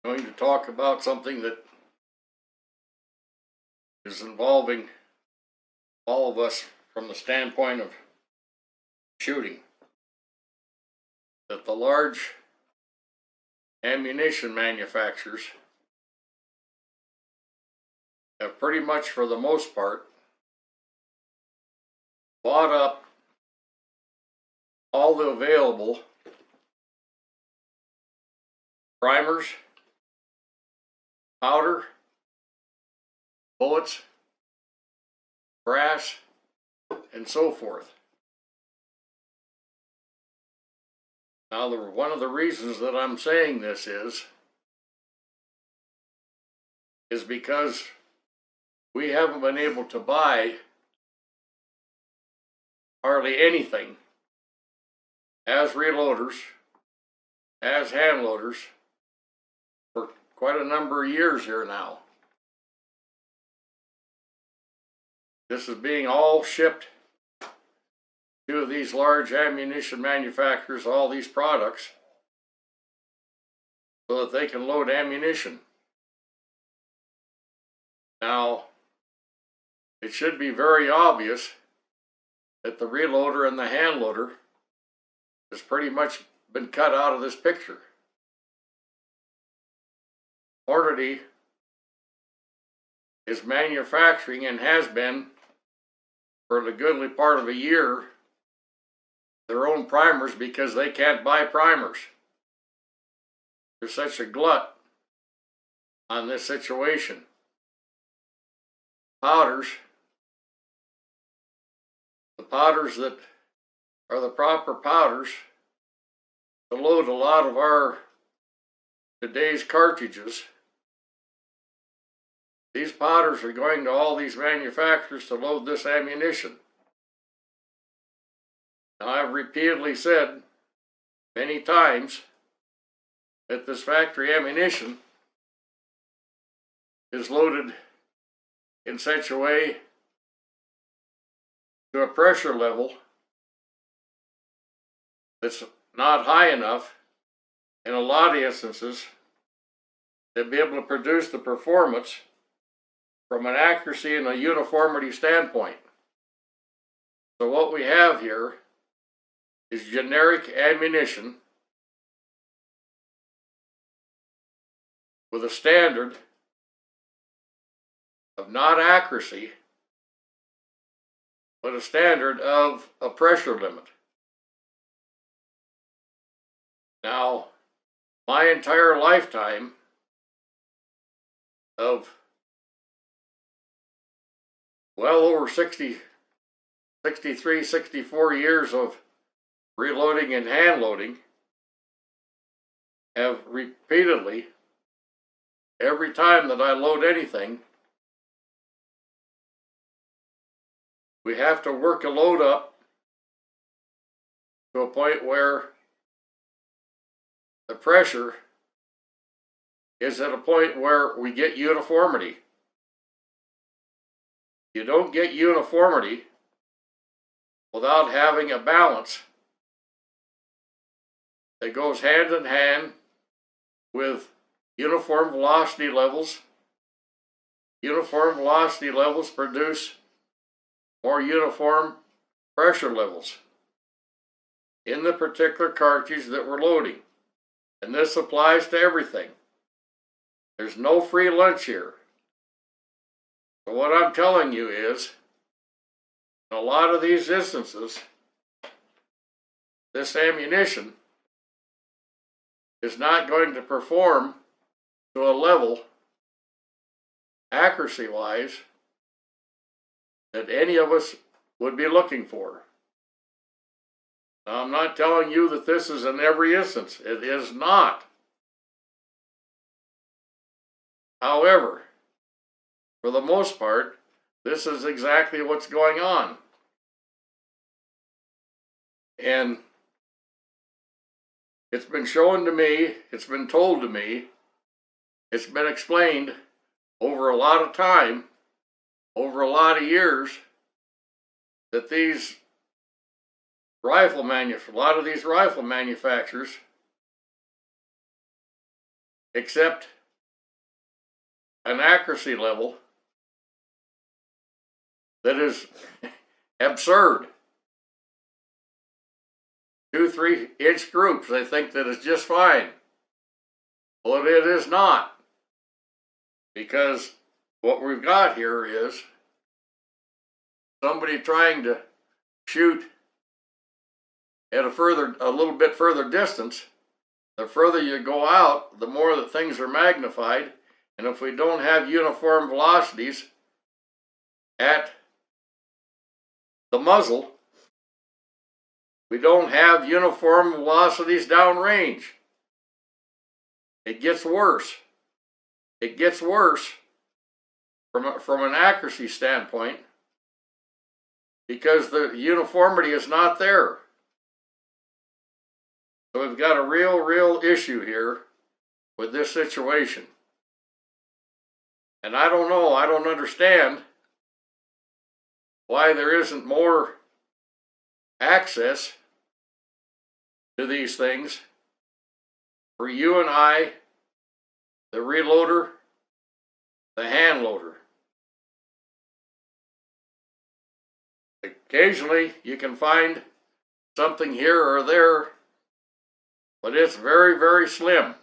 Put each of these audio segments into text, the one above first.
Going to talk about something that is involving all of us from the standpoint of shooting. That the large ammunition manufacturers have pretty much, for the most part, bought up all the available primers, powder, bullets, brass, and so forth. Now, one of the reasons that I'm saying this is because we haven't been able to buy hardly anything as reloaders, as hand loaders, for quite a number of years here now. This is being all shipped to these large ammunition manufacturers, all these products, so that they can load ammunition. Now, it should be very obvious that the reloader and the hand loader has pretty much been cut out of this picture. Hornady is manufacturing, and has been for the goodly part of a year, their own primers, because they can't buy primers. There's such a glut on this situation. Powders, the powders that are the proper powders to load a lot of our today's cartridges. These powders are going to all these manufacturers to load this ammunition. Now, I've repeatedly said many times that this factory ammunition is loaded in such a way to a pressure level that's not high enough in a lot of instances to be able to produce the performance from an accuracy and a uniformity standpoint. So what we have here is generic ammunition with a standard of not accuracy, but a standard of a pressure limit. Now, my entire lifetime of well over 63, 64 years of reloading and hand loading have repeatedly, every time that I load anything, we have to work a load up to a point where the pressure is at a point where we get uniformity. You don't get uniformity without having a balance that goes hand in hand with uniform velocity levels. Uniform velocity levels produce more uniform pressure levels in the particular cartridge that we're loading. And this applies to everything. There's no free lunch here. So what I'm telling you is, in a lot of these instances, this ammunition is not going to perform to a level, accuracy-wise, that any of us would be looking for. Now, I'm not telling you that this is in every instance. It is not. However, for the most part, this is exactly what's going on. And it's been shown to me, it's been told to me, it's been explained over a lot of time, over a lot of years, that these a lot of these rifle manufacturers except an accuracy level that is absurd. 2-3 inch groups, they think that is just fine. Well, it is not, because what we've got here is somebody trying to shoot at a little bit further distance. The further you go out, the more that things are magnified, and if we don't have uniform velocities at the muzzle, we don't have uniform velocities downrange. It gets worse. It gets worse from an accuracy standpoint, because the uniformity is not there. So we've got a real issue here with this situation. And I don't know, I don't understand why there isn't more access to these things for you and I, the reloader, the hand loader. Occasionally you can find something here or there, but it's very slim.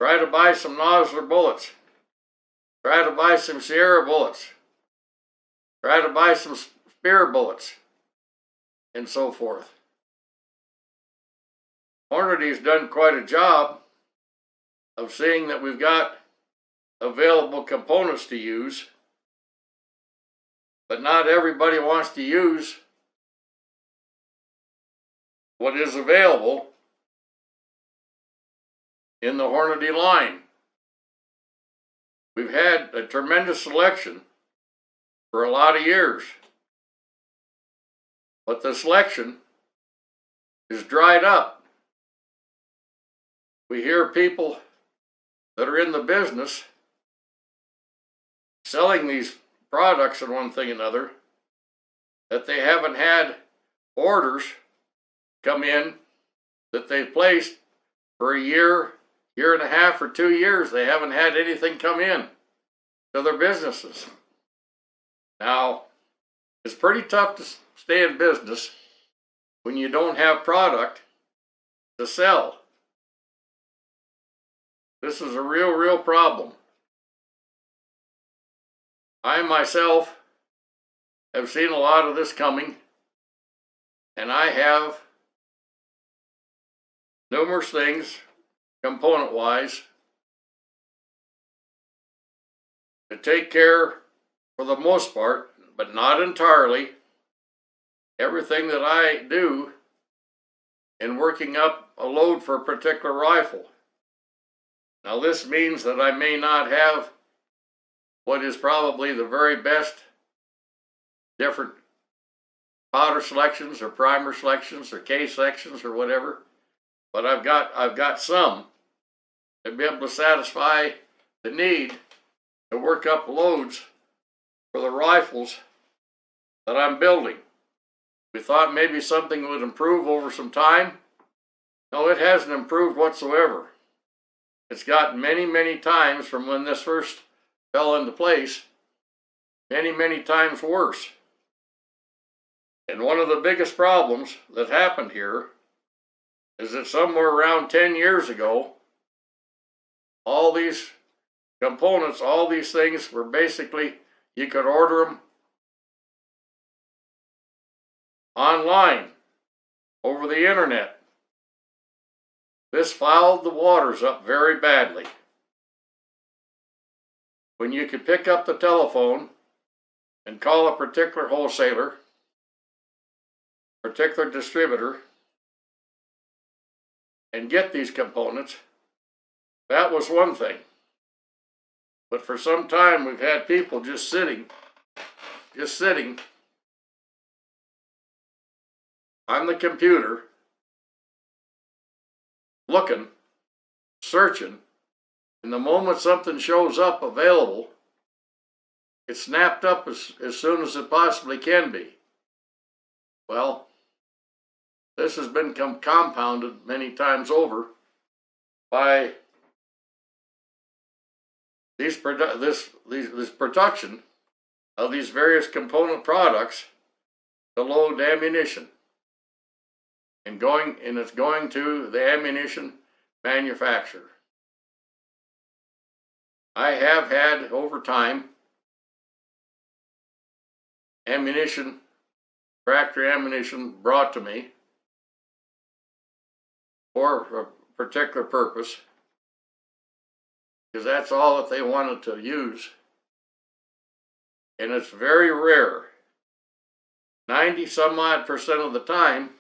Try to buy some Nosler bullets. Try to buy some Sierra bullets. Try to buy some Spear bullets, and so forth. Hornady's done quite a job of seeing that we've got available components to use, but not everybody wants to use what is available in the Hornady line. We've had a tremendous selection for a lot of years, but the selection is dried up. We hear people that are in the business selling these products and one thing or another, that they haven't had orders come in that they've placed for a year, year and a half, or 2 years. They haven't had anything come in to their businesses. Now, it's pretty tough to stay in business when you don't have product to sell. This is a real problem. I myself have seen a lot of this coming, and I have numerous things, component-wise, to take care, for the most part, but not entirely, everything that I do in working up a load for a particular rifle. Now, this means that I may not have what is probably the very best different powder selections or primer selections or case selections or whatever, but I've got some to be able to satisfy the need to work up loads for the rifles that I'm building. We thought maybe something would improve over some time. No, it hasn't improved whatsoever. It's gotten many times from when this first fell into place, many times worse. And one of the biggest problems that happened here is that somewhere around 10 years ago, all these components, all these things were basically, you could order them online, over the internet. This fouled the waters up very badly. When you could pick up the telephone and call a particular wholesaler, particular distributor, and get these components, that was one thing. But for some time we've had people just sitting on the computer, looking, searching, and the moment something shows up available, it's snapped up as soon as it possibly can be. Well, this has been compounded many times over by this production of these various component products to load ammunition, and it's going to the ammunition manufacturer. I have had over time tractor ammunition brought to me for a particular purpose, because that's all that they wanted to use. And it's very rare. 90-some-odd% of the time,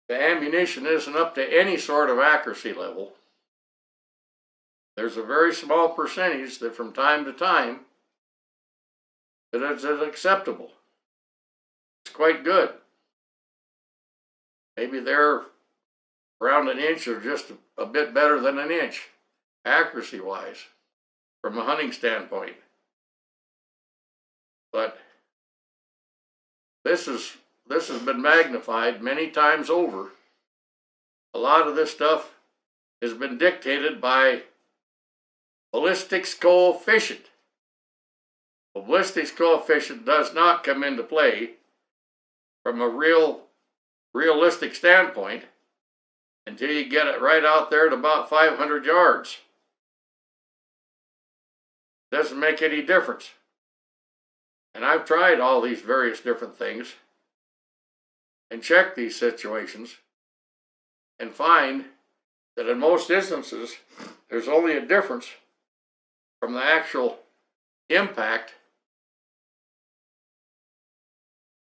the ammunition isn't up to any sort of accuracy level. There's a very small percentage that from time to time that it's acceptable. It's quite good. Maybe they're around an inch or just a bit better than an inch, accuracy-wise, from a hunting standpoint. But this has been magnified many times over. A lot of this stuff has been dictated by ballistics coefficient. The ballistics coefficient does not come into play from a realistic standpoint until you get it right out there at about 500 yards. Doesn't make any difference. And I've tried all these various different things and checked these situations and find that in most instances there's only a difference from the actual impact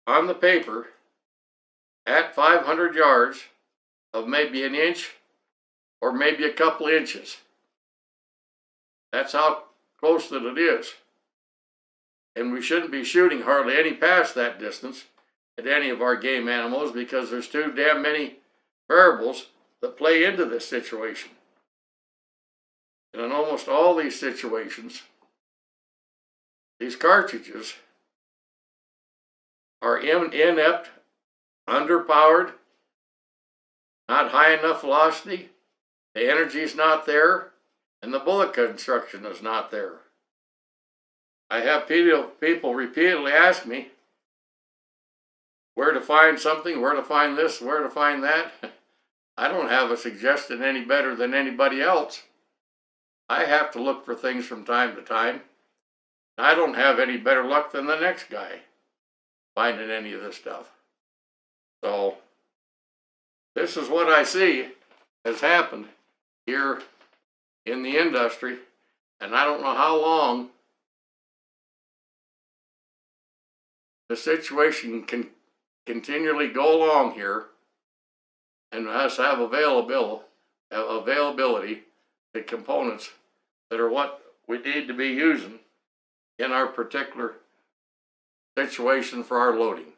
on the paper at 500 yards of maybe an inch or maybe a couple inches. That's how close that it is. And we shouldn't be shooting hardly any past that distance at any of our game animals, because there's too damn many variables that play into this situation. And in almost all these situations, these cartridges are inept, underpowered, not high enough velocity, the energy is not there, and the bullet construction is not there. I have people repeatedly ask me where to find something, where to find this, where to find that. I don't have a suggestion any better than anybody else. I have to look for things from time to time. I don't have any better luck than the next guy finding any of this stuff. So this is what I see has happened here in the industry, and I don't know how long the situation can continually go along here and us have availability to components that are what we need to be using in our particular situation for our loading.